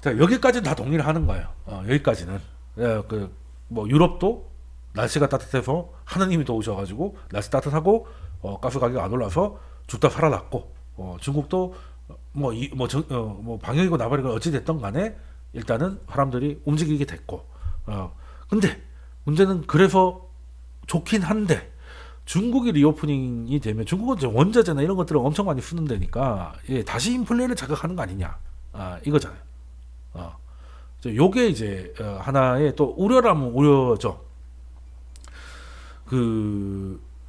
자, 여기까지는 다 동의를 하는 거예요. 여기까지는. 예, 뭐 유럽도 날씨가 따뜻해서 하느님이 도우셔가지고 날씨 따뜻하고 가스 가격 안 올라서 죽다 살아났고, 중국도 뭐 방역이고 나발이고 어찌 됐던 간에 일단은 사람들이 움직이게 됐고, 근데 문제는 그래서 좋긴 한데 중국이 리오프닝이 되면 중국은 이제 원자재나 이런 것들을 엄청 많이 쓰는 데니까 다시 인플레를 자극하는 거 아니냐, 이거잖아요. 어. 요게 이제 하나의 또 우려라면 우려죠.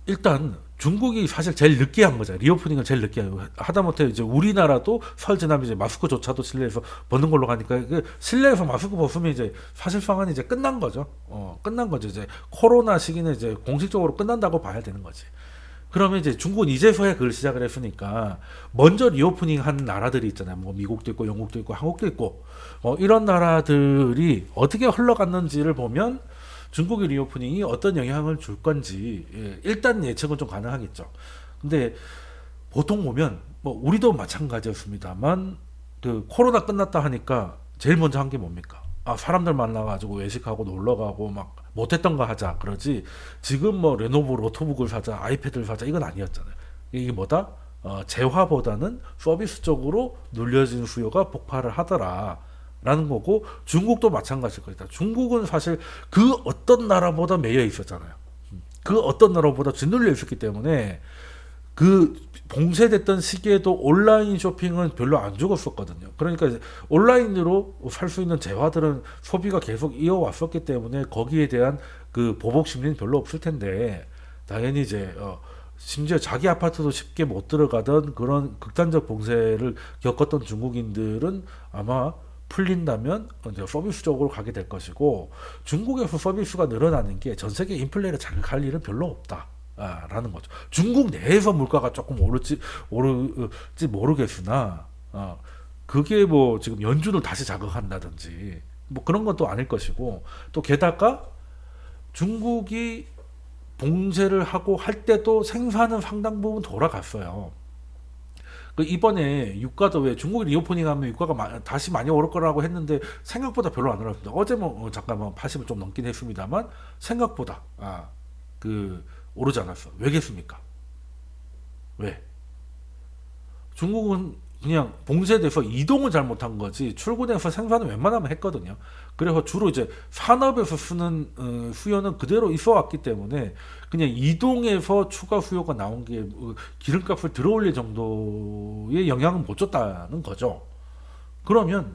일단 중국이 사실 제일 늦게 한 거죠. 리오프닝을 제일 늦게 하고 하다못해 이제 우리나라도 설 지나면 이제 마스크조차도 실내에서 벗는 걸로 가니까 실내에서 마스크 벗으면 이제 사실상은 이제 끝난 거죠. 끝난 거죠. 이제 코로나 시기는 이제 공식적으로 끝난다고 봐야 되는 거지. 그러면 이제 중국은 이제서야 그걸 시작을 했으니까 먼저 리오프닝 한 나라들이 있잖아요. 뭐 미국도 있고 영국도 있고 한국도 있고 이런 나라들이 어떻게 흘러갔는지를 보면 중국의 리오프닝이 어떤 영향을 줄 건지 일단 예측은 좀 가능하겠죠. 근데 보통 보면 뭐 우리도 마찬가지였습니다만 코로나 끝났다 하니까 제일 먼저 한 게 뭡니까? 사람들 만나가지고 외식하고 놀러가고 막 못했던 거 하자 그러지. 지금 뭐 레노버 노트북을 사자 아이패드를 사자 이건 아니었잖아요. 이게 뭐다? 재화보다는 서비스 쪽으로 눌려진 수요가 폭발을 하더라 라는 거고, 중국도 마찬가지일 거다. 중국은 사실 그 어떤 나라보다 매여 있었잖아요. 그 어떤 나라보다 짓눌려 있었기 때문에 그 봉쇄됐던 시기에도 온라인 쇼핑은 별로 안 죽었었거든요. 그러니까 이제 온라인으로 살 수 있는 재화들은 소비가 계속 이어왔었기 때문에 거기에 대한 그 보복 심리는 별로 없을 텐데, 당연히 이제 심지어 자기 아파트도 쉽게 못 들어가던 그런 극단적 봉쇄를 겪었던 중국인들은 아마 풀린다면 이제 서비스 쪽으로 가게 될 것이고, 중국에서 서비스가 늘어나는 게 전 세계 인플레를 자극할 일은 별로 없다. 라는 거죠. 중국 내에서 물가가 조금 오를지 모르겠으나, 그게 뭐 지금 연준을 다시 자극한다든지 뭐 그런 건 또 아닐 것이고, 또 게다가 중국이 봉쇄를 하고 할 때도 생산은 상당 부분 돌아갔어요. 이번에 유가도 왜 중국이 리오프닝 하면 유가가 다시 많이 오를 거라고 했는데 생각보다 별로 안 올랐습니다. 어제 뭐 잠깐만 80을 좀 넘긴 했습니다만 생각보다 오르지 않았어. 왜겠습니까? 왜? 중국은 그냥 봉쇄돼서 이동을 잘못한 거지 출근해서 생산은 웬만하면 했거든요. 그래서 주로 이제 산업에서 쓰는 수요는 그대로 있어 왔기 때문에 그냥 이동해서 추가 수요가 나온 게 기름값을 들어올릴 정도의 영향은 못 줬다는 거죠. 그러면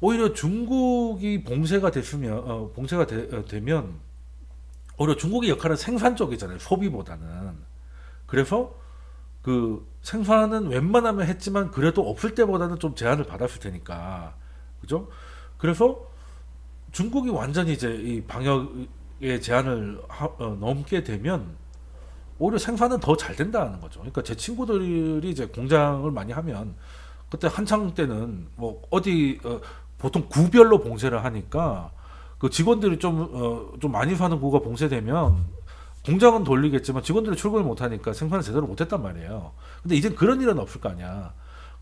오히려 중국이 되면 오히려 중국의 역할은 생산 쪽이잖아요. 소비보다는. 그래서 생산은 웬만하면 했지만 그래도 없을 때보다는 좀 제한을 받았을 테니까. 그죠? 그래서 중국이 완전히 이제 이 방역의 제한을 넘게 되면 오히려 생산은 더 잘 된다는 거죠. 그러니까 제 친구들이 이제 공장을 많이 하면 그때 한창 때는 뭐 보통 구별로 봉쇄를 하니까 그 직원들이 좀 많이 사는 구가 봉쇄되면 공장은 돌리겠지만 직원들이 출근을 못하니까 생산을 제대로 못했단 말이에요. 근데 이제 그런 일은 없을 거 아니야.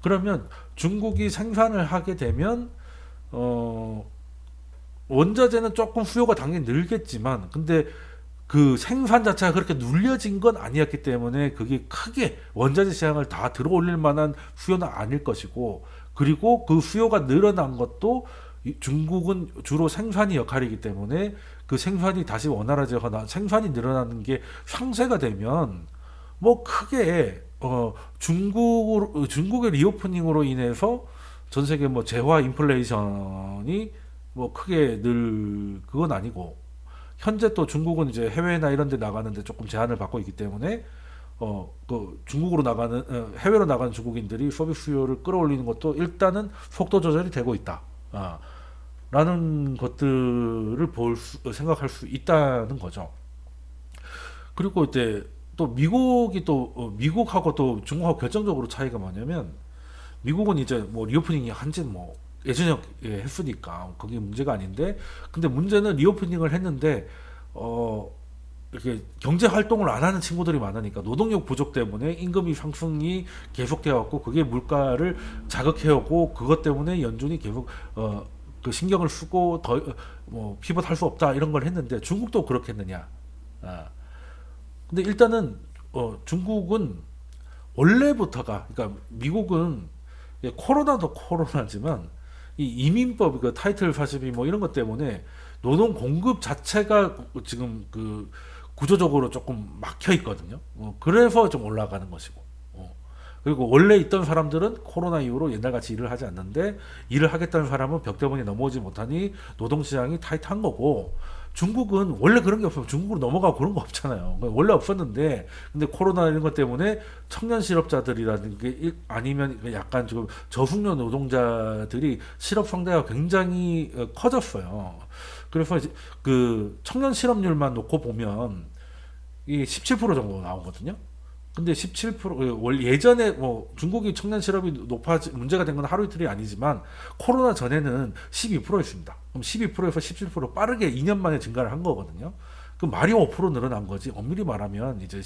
그러면 중국이 생산을 하게 되면 원자재는 조금 수요가 당연히 늘겠지만, 근데 그 생산 자체가 그렇게 눌려진 건 아니었기 때문에 그게 크게 원자재 시장을 다 들어올릴 만한 수요는 아닐 것이고, 그리고 그 수요가 늘어난 것도 중국은 주로 생산이 역할이기 때문에 그 생산이 다시 원활해지거나 생산이 늘어나는 게 상쇄가 되면 뭐 크게 중국의 리오프닝으로 인해서 전 세계 뭐 재화 인플레이션이 뭐 크게 늘 그건 아니고, 현재 또 중국은 이제 해외나 이런 데 나가는데 조금 제한을 받고 있기 때문에 해외로 나가는 중국인들이 서비스 수요를 끌어올리는 것도 일단은 속도 조절이 되고 있다. 라는 것들을 생각할 수 있다는 거죠. 그리고 이제 또 미국하고 또 중국하고 결정적으로 차이가 뭐냐면, 미국은 이제 뭐 리오프닝이 한지는 뭐 예전에 했으니까 그게 문제가 아닌데, 근데 문제는 리오프닝을 했는데 이렇게 경제 활동을 안 하는 친구들이 많으니까 노동력 부족 때문에 임금이 상승이 계속되어 왔고 그게 물가를 자극해오고 그것 때문에 연준이 계속 그 신경을 쓰고 더 뭐 피벗할 수 없다 이런 걸 했는데 중국도 그렇겠느냐? 아, 근데 일단은 중국은 원래부터가 그러니까 미국은 코로나도 코로나지만 이 이민법 그 타이틀 42 뭐 이런 것 때문에 노동 공급 자체가 지금 그 구조적으로 조금 막혀 있거든요. 그래서 좀 올라가는 것이고. 그리고 원래 있던 사람들은 코로나 이후로 옛날같이 일을 하지 않는데 일을 하겠다는 사람은 벽 때문에 넘어오지 못하니 노동시장이 타이트한 거고 중국은 원래 그런 게 없어요. 중국으로 넘어가고 그런 거 없잖아요. 원래 없었는데 근데 코로나 이런 것 때문에 청년 실업자들이라는 게 아니면 약간 좀 저숙련 노동자들이 실업 상대가 굉장히 커졌어요. 그래서 이제 그 청년 실업률만 놓고 보면 이 17% 정도 나오거든요. 근데 17% 예전에 뭐 중국이 청년 실업이 높아지 문제가 된 건 하루 이틀이 아니지만 코로나 전에는 12%였습니다. 그럼 12%에서 17% 빠르게 2년 만에 증가를 한 거거든요. 그 말이 5% 늘어난 거지. 엄밀히 말하면 이제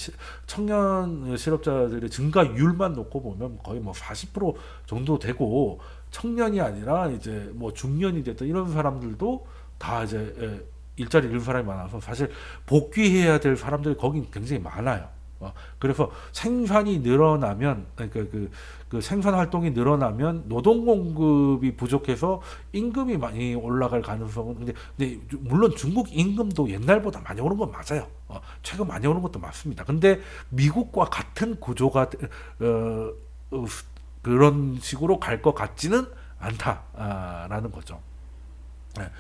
청년 실업자들의 증가율만 놓고 보면 거의 뭐 40% 정도 되고 청년이 아니라 이제 뭐 중년이 됐던 이런 사람들도 다 이제 일자리 잃은 사람이 많아서 사실 복귀해야 될 사람들이 거긴 굉장히 많아요. 그래서 생산이 늘어나면 그러니까 그 생산 활동이 늘어나면 노동 공급이 부족해서 임금이 많이 올라갈 가능성은 근데 물론 중국 임금도 옛날보다 많이 오른 건 맞아요. 최근 많이 오른 것도 맞습니다. 근데 미국과 같은 구조가 그런 식으로 갈 것 같지는 않다라는 거죠. 네.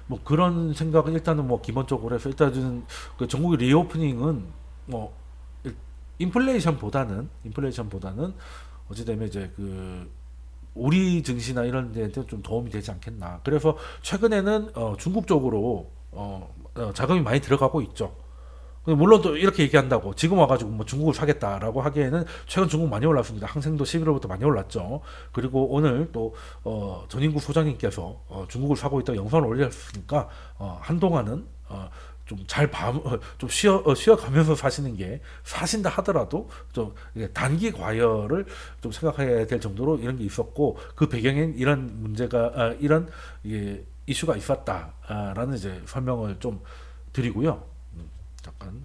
뭐 그런 생각은 일단은 뭐 기본적으로 해서 일단은 그 전국의 리오프닝은 뭐 인플레이션보다는 어찌되면 이제 그 우리 증시나 이런 데한테 좀 도움이 되지 않겠나. 그래서 최근에는 중국 쪽으로 자금이 많이 들어가고 있죠. 물론 또 이렇게 얘기한다고 지금 와가지고 뭐 중국을 사겠다라고 하기에는 최근 중국 많이 올랐습니다. 항생도 11월부터 많이 올랐죠. 그리고 오늘 또 전인구 소장님께서 중국을 사고 있다고 영상을 올렸으니까 한동안은 좀 쉬어가면서 사시는 게 사신다 하더라도 좀 단기 과열을 좀 생각해야 될 정도로 이런 게 있었고 그 배경엔 이런 문제가 이런 이슈가 있었다라는 이제 설명을 좀 드리고요. 잠깐